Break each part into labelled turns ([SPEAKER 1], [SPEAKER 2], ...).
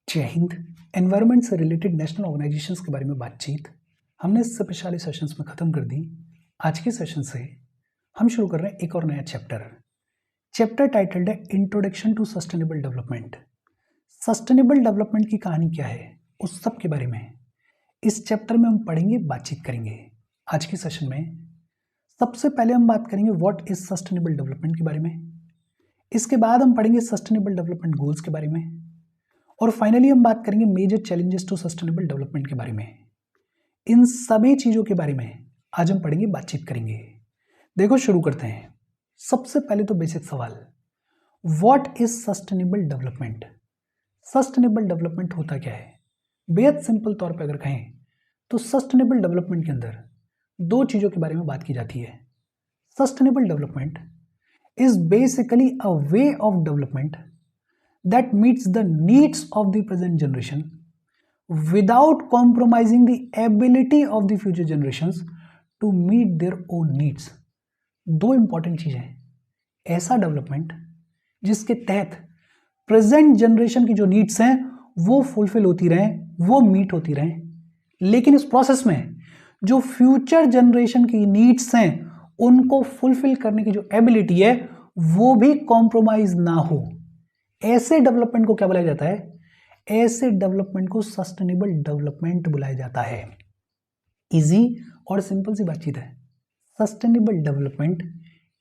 [SPEAKER 1] जय हिंद। एनवायरनमेंट से related national organisations के बारे में बातचीत हमने इससे पिछले सेशंस में ख़त्म कर दी। आज के सेशन से हम शुरू कर रहे हैं एक और नया चैप्टर टाइटल्ड है introduction to sustainable development. Sustainable development की कहानी क्या है उस सब के बारे में इस चैप्टर में हम पढ़ेंगे, बातचीत करेंगे। आज के सेशन में सबसे पहले हम बात करेंगे व्हाट इज सस्टेनेबल डेवलपमेंट के बारे में। इसके बाद हम पढ़ेंगे सस्टेनेबल डेवलपमेंट गोल्स के बारे में और फाइनली हम बात करेंगे major challenges to sustainable development के बारे में। इन सभी चीज़ों के बारे में आज हम पढ़ेंगे, बातचीत करेंगे। देखो शुरू करते हैं। सबसे पहले तो बेसिक सवाल, what is sustainable development. Sustainable development होता क्या है? बेहद सिंपल तौर पे अगर कहें तो सस्टेनेबल डेवलपमेंट के अंदर दो चीज़ों के बारे में बात की जाती है। Sustainable development is basically a way of development that meets the needs of the present generation without compromising the ability of the future generations to meet their own needs। दो इंपॉर्टेंट चीजें, ऐसा डेवलपमेंट जिसके तहत present generation की जो needs हैं वो fulfil होती रहें, वो मीट होती रहें, लेकिन इस प्रोसेस में जो फ्यूचर जनरेशन की नीड्स हैं उनको फुलफिल करने की जो एबिलिटी है वो भी कॉम्प्रोमाइज ना हो। ऐसे डेवलपमेंट को क्या बुलाया जाता है? ऐसे डेवलपमेंट को सस्टेनेबल डेवलपमेंट बुलाया जाता है। इजी और सिंपल सी बातचीत है। Sustainable development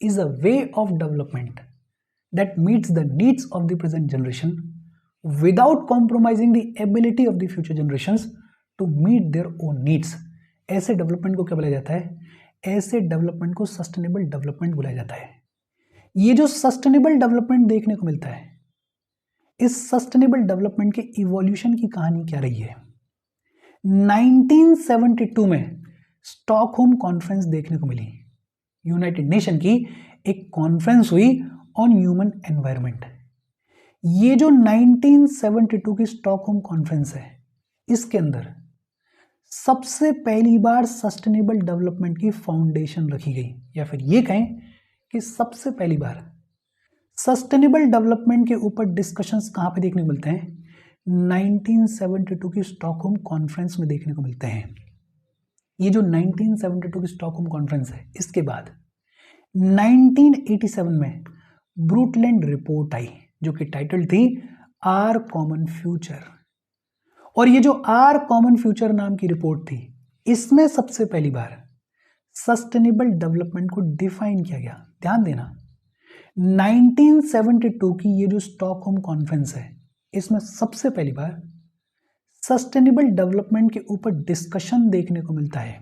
[SPEAKER 1] is a way of development that meets the needs of the present generation without compromising the ability of the future generations to meet their own needs. ऐसे development को क्या बुलाया जाता है? ऐसे डेवलपमेंट को सस्टेनेबल डेवलपमेंट बुलाया जाता है। ये जो सस्टेनेबल डेवलपमेंट देखने को मिलता है, इस सस्टेनेबल डेवलपमेंट के इवोल्यूशन की कहानी क्या रही है? 1972 में स्टॉकहोम कॉन्फ्रेंस देखने को मिली। यूनाइटेड नेशन की एक कॉन्फ्रेंस हुई ऑन ह्यूमन एनवायरनमेंट। ये जो 1972 की स्टॉकहोम कॉन्फ्रेंस है, इसके अंदर सबसे पहली बार सस्टेनेबल डेवलपमेंट की फाउंडेशन रखी गई, या फिर ये कहें कि सबसे पहली बार सस्टेनेबल डेवलपमेंट के ऊपर डिस्कशंस कहाँ पे देखने को मिलते हैं? 1972 की स्टॉकहोम कॉन्फ्रेंस में देखने को मिलते हैं। ये जो 1972 की स्टॉकहोम कॉन्फ्रेंस है, इसके बाद 1987 में ब्रूटलैंड रिपोर्ट आई जो कि टाइटल थी आर कॉमन फ्यूचर। और ये जो आर कॉमन फ्यूचर नाम की रिपोर्ट थी, इसमें सबसे पहली बार सस्टेनेबल डेवलपमेंट को डिफाइन किया गया। ध्यान देना, 1972 की ये जो स्टॉकहोम कॉन्फ्रेंस है, इसमें सबसे पहली बार सस्टेनेबल डेवलपमेंट के ऊपर डिस्कशन देखने को मिलता है।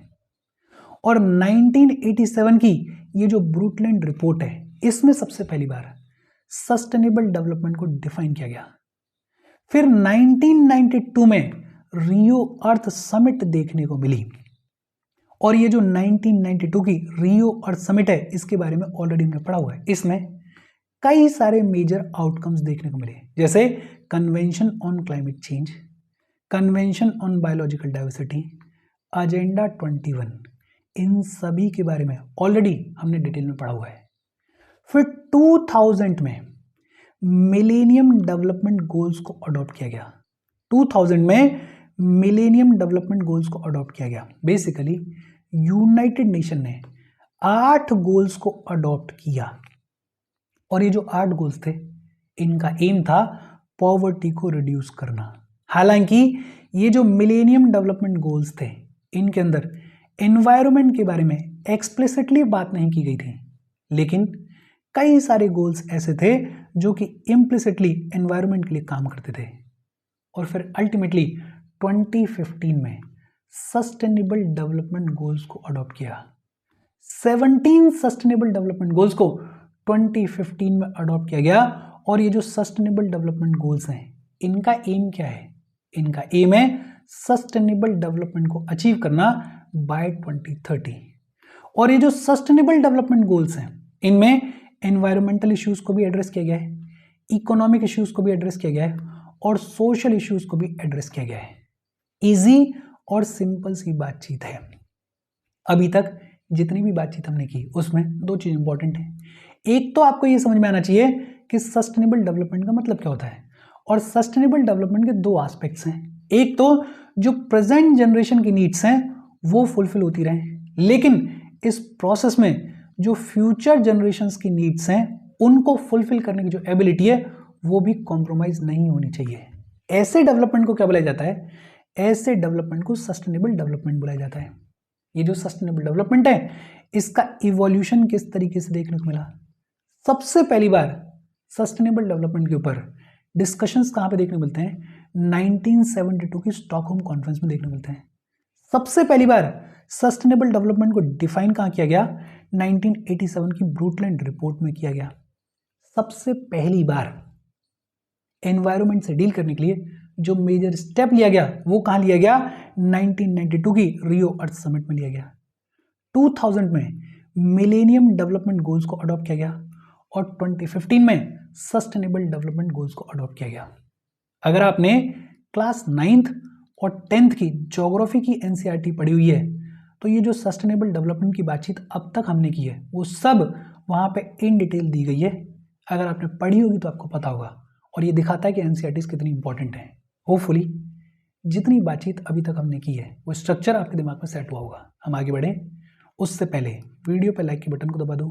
[SPEAKER 1] और 1987 की ये जो ब्रूटलैंड रिपोर्ट है, इसमें सबसे पहली बार सस्टेनेबल डेवलपमेंट को डिफाइन किया गया। फिर 1992 में रियो अर्थ समिट देखने को मिली। और ये जो 1992 की रियो अर्थ समिट है, इसके बारे में ऑलरेडी हमने पढ़ा हुआ है। इसमें कई सारे मेजर आउटकम्स देखने को मिले, जैसे convention on climate change, convention on biological diversity, agenda 21। इन सभी के बारे में ऑलरेडी हमने डिटेल में पढ़ा हुआ है। फिर 2000 में मिलेनियम डेवलपमेंट गोल्स को अडॉप्ट किया गया। 2000 में मिलेनियम डेवलपमेंट गोल्स को अडॉप्ट किया गया। बेसिकली यूनाइटेड नेशन ने 8 गोल्स को अडॉप्ट किया, और ये जो 8 गोल्स थे, इनका एम था पॉवर्टी को रिड्यूस करना। हालांकि ये जो मिलेनियम डेवलपमेंट गोल्स थे, इनके अंदर एनवायरनमेंट के बारे में एक्सप्लिसिटली बात नहीं की गई थी, लेकिन कई सारे गोल्स ऐसे थे जो कि इम्प्लिसिटली एनवायरनमेंट के लिए काम करते थे। और फिर अल्टीमेटली 2015 में सस्टेनेबल डेवलपमेंट गोल्स को अडॉप्ट किया। 17 सस्टेनेबल डेवलपमेंट गोल्स को 2015 में अडॉप्ट किया गया। और ये जो सस्टेनेबल डेवलपमेंट गोल्स हैं, इनका एम क्या है? इनका एम है सस्टेनेबल डेवलपमेंट को अचीव करना बाय 2030। और ये जो सस्टेनेबल डेवलपमेंट गोल्स हैं, इनमें एनवायरमेंटल इश्यूज को भी एड्रेस किया गया है, इकोनॉमिक इश्यूज को भी एड्रेस किया गया है, और सोशल इश्यूज को भी एड्रेस किया गया है। इजी और सिंपल सी बातचीत है। अभी तक जितनी भी बातचीत हमने की, उसमें दो चीज इंपॉर्टेंट है। एक तो आपको ये समझ में आना चाहिए कि सस्टेनेबल डेवलपमेंट का मतलब क्या होता है, और सस्टेनेबल डेवलपमेंट के दो एस्पेक्ट्स हैं। एक तो जो प्रेजेंट जनरेशन की नीड्स हैं वो फुलफिल होती रहें, लेकिन इस प्रोसेस में जो फ्यूचर जनरेशंस की नीड्स हैं उनको फुलफिल करने की जो एबिलिटी है वो भी कॉम्प्रोमाइज नहीं होनी चाहिए। ऐसे डेवलपमेंट को क्या बुलाया जाता है? ऐसे डेवलपमेंट को सस्टेनेबल डेवलपमेंट बुलाया जाता है। ये जो सस्टेनेबल डेवलपमेंट है इसका इवोल्यूशन किस तरीके से देखने को मिला? सबसे पहली बार सस्टेनेबल डेवलपमेंट के ऊपर डिस्कशंस कहां पे देखने को मिलते हैं? 1972 की स्टॉकहोम कॉन्फ्रेंस में देखने को मिलते हैं। सबसे पहली बार सस्टेनेबल डेवलपमेंट को डिफाइन कहां किया गया? 1987 की ब्रूटलैंड रिपोर्ट में किया गया। सबसे पहली बार एनवायरनमेंट से डील करने के लिए जो मेजर स्टेप लिया गया वो कहां लिया गया? 1992 की रियो अर्थ समिट में लिया गया। 2000 में मिलेनियम डेवलपमेंट गोल्स को अडॉप्ट किया गया और 2015 में सस्टेनेबल डेवलपमेंट गोल्स को अडॉप्ट किया गया। अगर आपने क्लास 9th और 10th की ज्योग्राफी की एनसीईआरटी पढ़ी हुई है तो ये जो सस्टेनेबल डेवलपमेंट की बातचीत अब तक हमने की है वो सब वहां पे इन डिटेल दी गई है। अगर आपने पढ़ी होगी तो आपको पता होगा और ये दिखाता है कि एनसीईआरटीज कितनी इंपॉर्टेंट है। होपफुली जितनी बातचीत अभी तक हमने की है वो स्ट्रक्चर आपके दिमाग में सेट हुआ होगा। हम आगे बढ़ें उससे पहले वीडियो पे लाइक के बटन को दबा दो।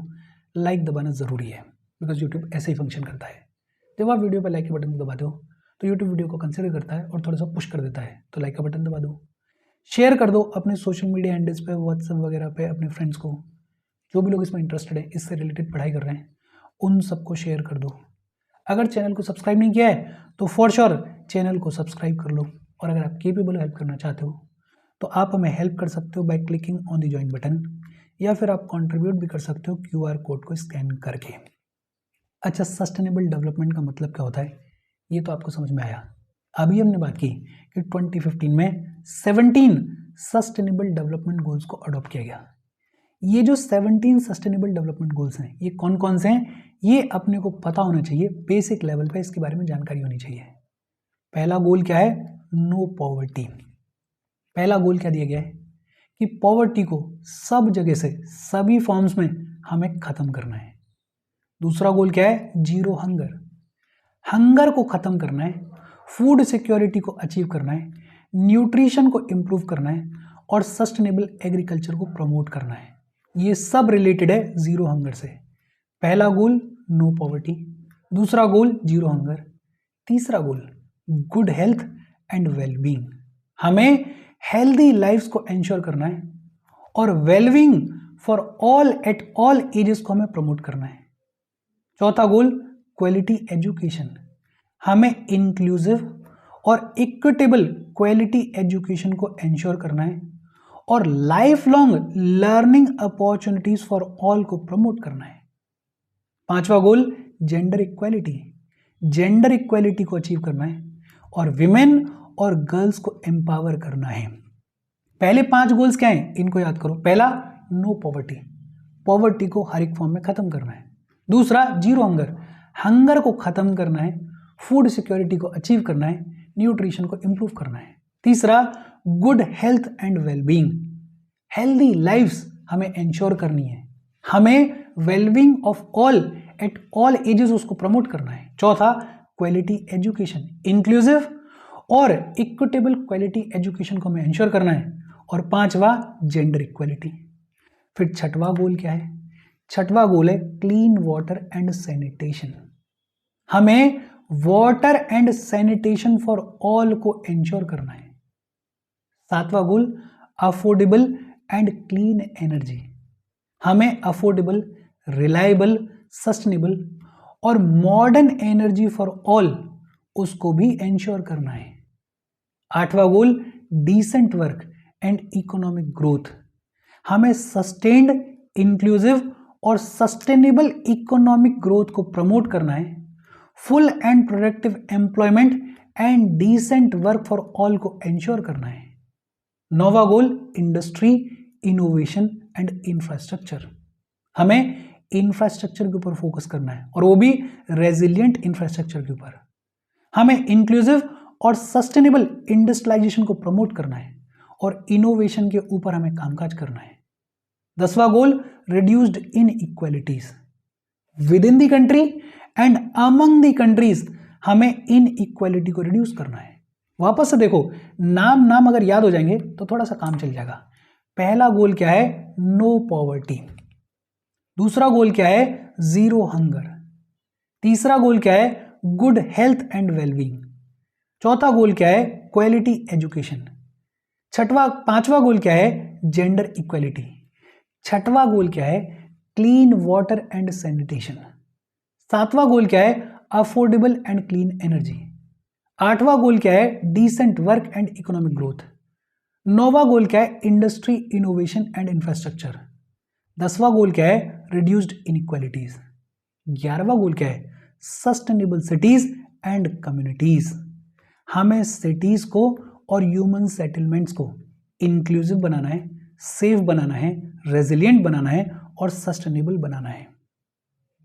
[SPEAKER 1] लाइक दबाना ज़रूरी है बिकॉज यूट्यूब ऐसे ही फंक्शन करता है। जब आप वीडियो पे लाइक के बटन को दबा दो तो यूट्यूब वीडियो को कंसिडर करता है और थोड़ा सा पुश कर देता है। तो लाइक का बटन दबा दो, शेयर कर दो अपने सोशल मीडिया हैंडल्स पे, व्हाट्सएप वगैरह पे अपने फ्रेंड्स को। जो भी लोग इसमें इंटरेस्टेड है, इससे रिलेटेड पढ़ाई कर रहे हैं, उन सबको शेयर कर दो। अगर चैनल को सब्सक्राइब नहीं किया है तो फॉर श्योर चैनल को सब्सक्राइब कर लो। और अगर आप केपेबल हेल्प करना चाहते हो तो आप हमें हेल्प कर सकते हो by clicking on the join button, या फिर आप कंट्रीब्यूट भी कर सकते हो QR कोड को स्कैन करके। अच्छा, सस्टेनेबल डेवलपमेंट का मतलब क्या होता है ये तो आपको समझ में आया। अभी हमने बात की कि 2015 में 17 सस्टेनेबल डेवलपमेंट गोल्स को अडॉप्ट किया गया। ये जो 17 सस्टेनेबल डेवलपमेंट गोल्स हैं ये कौन कौन से हैं ये अपने को पता होना चाहिए। बेसिक लेवल पे इसके बारे में जानकारी होनी चाहिए। पहला गोल क्या है? No poverty. पहला गोल क्या दिया गया है कि पॉवर्टी को सब जगह से सभी फॉर्म्स में हमें खत्म करना है। दूसरा गोल क्या है? Zero hunger. हंगर को खत्म करना है, फूड सिक्योरिटी को अचीव करना है, न्यूट्रिशन को इम्प्रूव करना है और सस्टेनेबल एग्रीकल्चर को प्रमोट करना है। ये सब रिलेटेड है जीरो हंगर से। पहला गोल नो पॉवर्टी, दूसरा गोल जीरो हंगर, तीसरा गोल गुड हेल्थ एंड वेलबींग। हमें हेल्दी लाइफ्स को एंश्योर करना है और wellbeing for all at all edges को हमें प्रमोट करना है। चौथा गोल क्वालिटी एजुकेशन। हमें इंक्लूसिव और इक्विटेबल क्वालिटी एजुकेशन को एंश्योर करना है और life long learning opportunities for all को प्रमोट करना है। पांचवा गोल जेंडर इक्वालिटी। जेंडर इक्वालिटी को अचीव करना है और विमेन और गर्ल्स को एम्पावर करना है। पहले 5 गोल्स क्या हैं इनको याद करो। पहला नो पॉवर्टी, पॉवर्टी को हर एक फॉर्म में खत्म करना है। दूसरा जीरो हंगर, हंगर को खत्म करना है, फूड सिक्योरिटी को अचीव करना है, न्यूट्रिशन को इंप्रूव करना है। तीसरा good health and wellbeing, healthy lifes हमें इंश्योर करनी है, हमें wellbeing of all at all ages उसको प्रमोट करना है। चौथा क्वालिटी एजुकेशन, इंक्लूसिव और इक्विटेबल क्वालिटी एजुकेशन को हमें इंश्योर करना है। और पांचवा जेंडर इक्वालिटी। फिर छठवां गोल क्या है? छठवां गोल है क्लीन वाटर एंड सैनिटेशन। हमें water and sanitation for all को इंश्योर करना है। सातवां goal affordable and clean energy. हमें अफोर्डेबल, रिलायबल, सस्टेनेबल और मॉडर्न एनर्जी फॉर ऑल उसको भी इंश्योर करना है। आठवां goal decent work and economic growth. हमें सस्टेन्ड, इंक्लूसिव और सस्टेनेबल इकोनॉमिक ग्रोथ को प्रमोट करना है। Full and productive employment and decent work for all को इंश्योर करना है। नौवां गोल इंडस्ट्री, इनोवेशन एंड इंफ्रास्ट्रक्चर। हमें इंफ्रास्ट्रक्चर के ऊपर फोकस करना है और वो भी रेजिलिएंट इंफ्रास्ट्रक्चर के ऊपर। हमें इंक्लूसिव और सस्टेनेबल इंडस्ट्रियलाइजेशन को प्रमोट करना है और इनोवेशन के ऊपर हमें कामकाज करना है। 10वां goal reduced inequalities within the country and among the countries. हमें इनइक्वालिटी को रिड्यूस करना है। वापस से देखो, नाम अगर याद हो जाएंगे तो थोड़ा सा काम चल जाएगा। पहला गोल क्या है? No poverty. दूसरा गोल क्या है? Zero hunger. तीसरा गोल क्या है? Good health and wellbeing. चौथा गोल क्या है? Quality education. पांचवा गोल क्या है? Gender equality. छठवां गोल क्या है? Clean water and sanitation. सातवां गोल क्या है? Affordable and clean energy. आठवां गोल क्या है? Decent work and economic growth. नौवां गोल क्या है? Industry innovation and infrastructure. 10वां गोल क्या है? Reduced inequalities. 11वां गोल क्या है? Sustainable cities and communities. हमें सिटीज को और ह्यूमन सेटलमेंट्स को इंक्लूसिव बनाना है, सेफ बनाना है, रेजिलिएंट बनाना है और सस्टेनेबल बनाना है।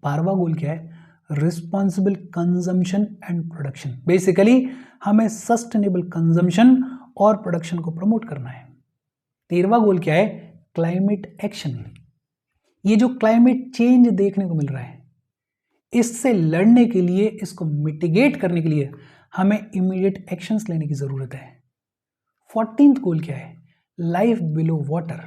[SPEAKER 1] 12वां गोल क्या है? Responsible consumption and production. Basically हमें सस्टेनेबल कंजम्पशन और प्रोडक्शन को प्रमोट करना है। 13वां गोल क्या है? Climate action. ये जो क्लाइमेट चेंज देखने को मिल रहा है, इससे लड़ने के लिए, इसको मिटिगेट करने के लिए हमें इमीडिएट एक्शंस लेने की जरूरत है। 14th गोल क्या है? Life below water.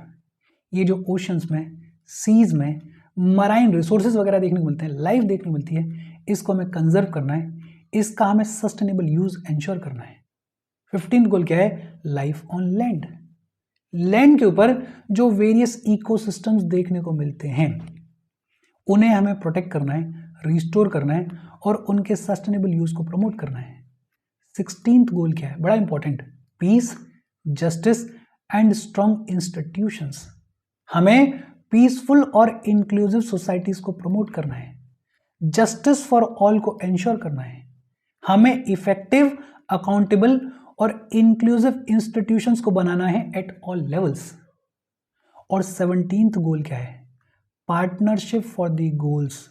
[SPEAKER 1] ये जो ओशंस में, सीज में मराइन रिसोर्सेज वगैरह देखने को मिलते हैं, लाइफ देखने को मिलती है, इसको हमें कंजर्व करना है, इसका हमें सस्टेनेबल यूज एंश्योर करना है। 15th गोल क्या है? Life on land. लैंड के ऊपर जो वेरियस इकोसिस्टम्स देखने को मिलते हैं, उन्हें हमें प्रोटेक्ट करना है, रिस्टोर करना है और उनके सस्टेनेबल यूज को प्रमोट करना है। 16th गोल क्या है? बड़ा important, peace, justice and strong institutions. हमें पीसफुल और इंक्लूसिव सोसाइटीज को प्रमोट करना है, जस्टिस फॉर ऑल को एंश्योर करना है, हमें इफेक्टिव, अकाउंटेबल और इंक्लूसिव इंस्टीट्यूशंस को बनाना है एट ऑल लेवल्स। और 17th गोल क्या है? Partnership for the goals.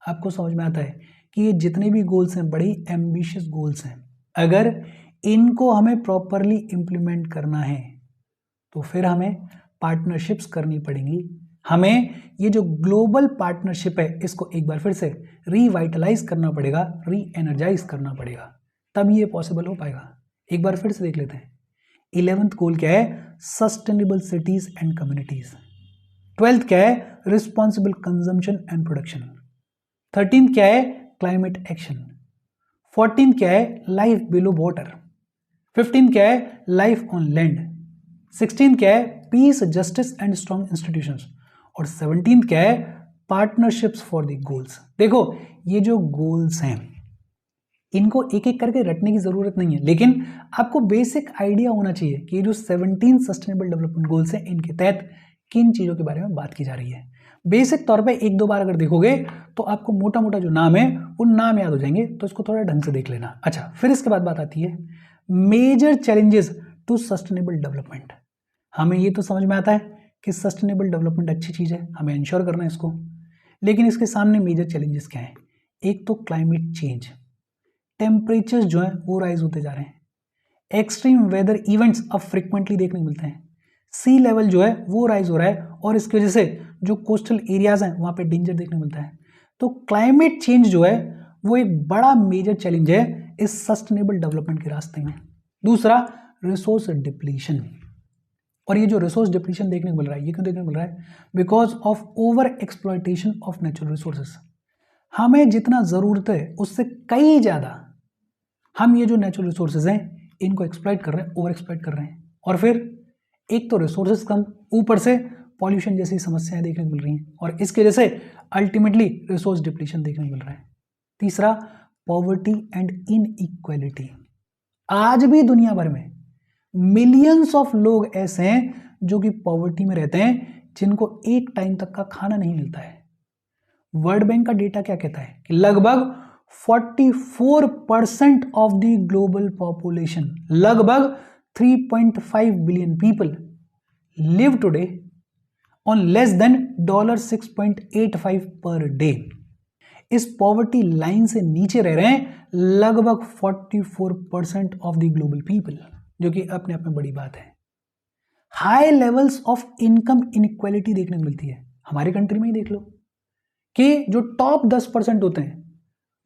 [SPEAKER 1] आपको समझ में आता है कि ये जितने भी गोल्स हैं बड़े एम्बिशियस गोल्स हैं। अगर इनको हमें प्रॉपरली इंप्लीमेंट करना है तो फिर हमें पार्टनरशिप्स करनी पड़ेंगी। हमें ये जो ग्लोबल पार्टनरशिप है, इसको एक बार फिर से रिवाइटलाइज करना पड़ेगा, री एनर्जाइज करना पड़ेगा, तब ये पॉसिबल हो पाएगा। एक बार फिर से देख लेते हैं। 11th गोल क्या है? Sustainable cities and communities. 12th क्या है? Responsible consumption and production. 13th क्या है? Climate action. 14th क्या है? Life below water. 15th क्या है? Life on land. 16th क्या है? Peace, justice and strong institutions. और 17th क्या है? Partnerships for the goals. देखो, ये जो गोल्स हैं, इनको एक एक करके रटने की जरूरत नहीं है, लेकिन आपको बेसिक आइडिया होना चाहिए कि ये जो 17 सस्टेनेबल डेवलपमेंट गोल्स हैं, इनके तहत किन चीजों के बारे में बात की जा रही है। बेसिक तौर पे एक दो बार अगर देखोगे तो आपको मोटा मोटा जो नाम है वो नाम याद हो जाएंगे, तो इसको थोड़ा ढंग से देख लेना। अच्छा, फिर इसके बाद बात आती है major challenges to sustainable development. हमें ये तो समझ में आता है कि सस्टेनेबल डेवलपमेंट अच्छी चीज़ है, हमें इंश्योर करना है इसको, लेकिन इसके सामने मेजर चैलेंजेस क्या हैं? एक तो क्लाइमेट चेंज, टेम्परेचर्स जो हैं वो राइज होते जा रहे हैं, एक्सट्रीम वेदर इवेंट्स अब फ्रिक्वेंटली देखने को मिलते हैं, सी लेवल जो है वो राइज हो रहा है और इसकी वजह से जो कोस्टल एरियाज हैं वहाँ पे डेंजर देखने को मिलता है। तो क्लाइमेट चेंज जो है वो एक बड़ा मेजर चैलेंज है इस सस्टेनेबल डेवलपमेंट के रास्ते में। दूसरा, रिसोर्स डिप्लीशन। और ये जो रिसोर्स डिप्लीशन देखने को मिल रहा है, ये क्यों देखने को मिल रहा है? Because of over exploitation of natural resources. हमें जितना ज़रूरत है उससे कई ज़्यादा हम ये जो नेचुरल रिसोर्सेज हैं इनको एक्सप्लॉइट कर रहे हैं, ओवर एक्सप्लॉइट कर रहे हैं। और फिर एक तो रिसोर्सेज कम, ऊपर से पॉल्यूशन जैसी समस्याएं देखने को मिल रही हैं और इसकी वजह से अल्टीमेटली रिसोर्स डिप्लीशन देखने को मिल रहा है। तीसरा, पॉवर्टी एंड इनइक्वालिटी। आज भी दुनिया भर में मिलियंस ऑफ लोग ऐसे हैं जो कि पॉवर्टी में रहते हैं, जिनको एक टाइम तक का खाना नहीं मिलता है। वर्ल्ड बैंक का डेटा क्या कहता है कि लगभग 44% ऑफ द ग्लोबल पॉपुलेशन, लगभग 3.5 billion people live today on less than $6.85 per day. इस पॉवर्टी लाइन से नीचे रह रहे हैं लगभग 44% ऑफ द ग्लोबल पीपल, जो कि अपने आप में बड़ी बात है। High levels of income inequality देखने को मिलती है। हमारे कंट्री में ही देख लो कि जो टॉप 10% होते हैं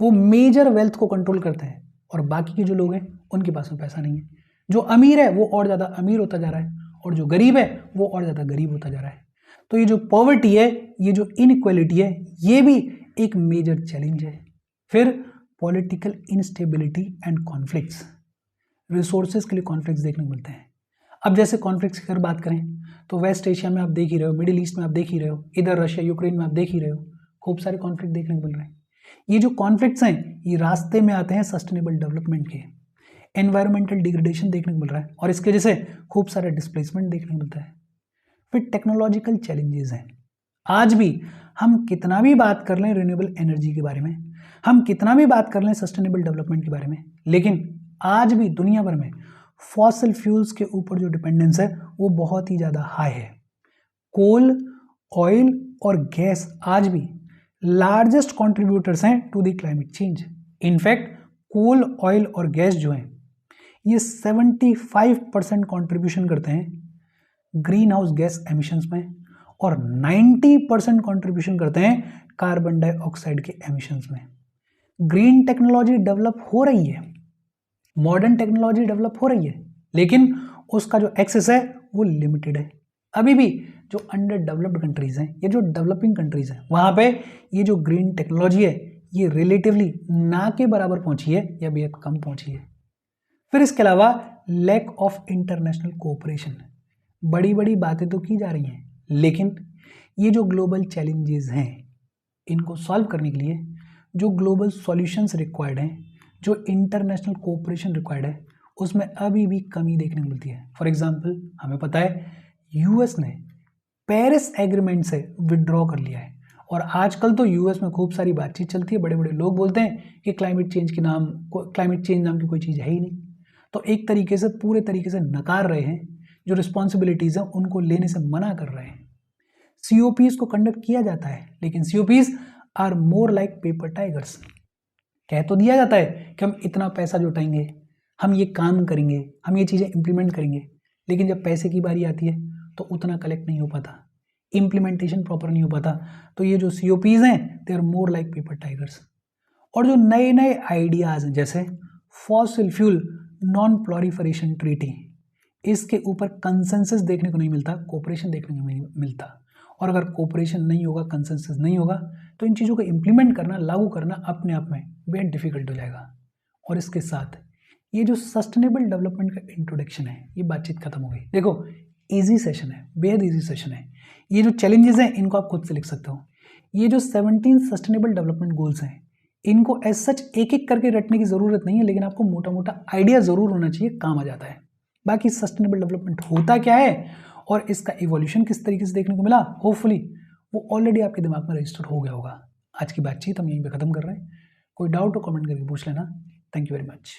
[SPEAKER 1] वो मेजर वेल्थ को कंट्रोल करते हैं और बाकी के जो लोग हैं उनके पास में पैसा नहीं है। जो अमीर है वो और ज़्यादा अमीर होता जा रहा है और जो गरीब है वो और ज़्यादा गरीब होता जा रहा है। तो ये जो पॉवर्टी है, ये जो इनइक्वालिटी है, ये भी एक मेजर चैलेंज है। फिर political instability and conflicts, resources के लिए कॉन्फ्लिक्ट्स देखने को मिलते हैं। अब जैसे कॉन्फ्लिक्ट्स की अगर बात करें तो वेस्ट एशिया में आप देख ही रहे हो, मिडिल ईस्ट में आप देख ही रहे हो, इधर रशिया यूक्रेन में आप देख ही रहे हो, खूब सारे कॉन्फ्लिक्ट देखने को मिल रहे हैं। ये जो कॉन्फ्लिक्ट्स हैं ये रास्ते में आते हैं सस्टेनेबल डेवलपमेंट के। एनवायरमेंटल डिग्रेडेशन देखने को मिल रहा है और इसके वजह से खूब सारा डिस्प्लेसमेंट देखने को मिलता है। फिर टेक्नोलॉजिकल चैलेंजेस हैं। आज भी हम कितना भी बात कर लें रिन्यूएबल एनर्जी के बारे में, हम कितना भी बात कर लें सस्टेनेबल डेवलपमेंट के बारे में, लेकिन आज भी दुनिया भर में फॉसिल फ्यूल्स के ऊपर जो डिपेंडेंस है वो बहुत ही ज़्यादा हाई है। कोल, ऑयल और गैस आज भी लार्जेस्ट कंट्रीब्यूटर्स हैं to the climate change. In fact coal, oil और गैस जो हैं ये 75% कंट्रीब्यूशन करते हैं ग्रीन हाउस गैस एमिशंस में और 90% कंट्रीब्यूशन करते हैं कार्बन डाइऑक्साइड के एमिशंस में। ग्रीन टेक्नोलॉजी डेवलप हो रही है, मॉडर्न टेक्नोलॉजी डेवलप हो रही है, लेकिन उसका जो एक्सेस है वो लिमिटेड है। अभी भी जो अंडर डेवलप्ड कंट्रीज हैं या जो डेवलपिंग कंट्रीज हैं वहाँ पे ये जो ग्रीन टेक्नोलॉजी है ये रिलेटिवली ना के बराबर पहुँची है या बेहद कम पहुँची है। फिर इसके अलावा लैक ऑफ इंटरनेशनल कोऑपरेशन, बड़ी बड़ी बातें तो की जा रही हैं, लेकिन ये जो ग्लोबल चैलेंजेस हैं इनको सॉल्व करने के लिए जो ग्लोबल सॉल्यूशंस रिक्वायर्ड हैं, जो इंटरनेशनल कोऑपरेशन रिक्वायर्ड है, उसमें अभी भी कमी देखने को मिलती है। फॉर एग्जांपल हमें पता है यूएस ने पेरिस एग्रीमेंट से विड्रॉ कर लिया है और आजकल तो यूएस में खूब सारी बातचीत चलती है, बड़े बड़े लोग बोलते हैं कि क्लाइमेट चेंज नाम की कोई चीज़ है ही नहीं। तो एक तरीके से पूरे तरीके से नकार रहे हैं, जो रिस्पॉन्सिबिलिटीज़ हैं उनको लेने से मना कर रहे हैं। COPs को कंडक्ट किया जाता है, लेकिन COPs are more like paper tigers. कह तो दिया जाता है कि हम इतना पैसा जुटाएंगे, हम ये काम करेंगे, हम ये चीज़ें इंप्लीमेंट करेंगे, लेकिन जब पैसे की बारी आती है तो उतना कलेक्ट नहीं हो पाता, इम्प्लीमेंटेशन प्रॉपर नहीं हो पाता। तो ये जो COPs हैं they are more like paper tigers. और जो नए नए आइडियाज़ हैं जैसे fossil fuel non proliferation treaty, इसके ऊपर कंसेंसस देखने को नहीं मिलता, कोऑपरेशन देखने को नहीं मिलता। और अगर कोऑपरेशन नहीं होगा, कंसेंसस नहीं होगा, तो इन चीज़ों को इम्प्लीमेंट करना, लागू करना अपने आप में बेहद डिफिकल्ट हो जाएगा। और इसके साथ ये जो सस्टेनेबल डेवलपमेंट का इंट्रोडक्शन है ये बातचीत खत्म हो गई। देखो इजी सेशन है, बेहद इजी सेशन है। ये जो चैलेंजेस हैं इनको आप खुद से लिख सकते हो। ये जो 17 सस्टेनेबल डेवलपमेंट गोल्स हैं इनको एज सच एक एक करके रटने की ज़रूरत नहीं है, लेकिन आपको मोटा मोटा आइडिया ज़रूर होना चाहिए, काम आ जाता है। बाकी सस्टेनेबल डेवलपमेंट होता क्या है और इसका इवोल्यूशन किस तरीके से देखने को मिला, होपफुली वो ऑलरेडी आपके दिमाग में रजिस्टर हो गया होगा। आज की बातचीत हम यहीं पे ख़त्म कर रहे हैं। कोई डाउट हो कमेंट करके पूछ लेना। Thank you very much.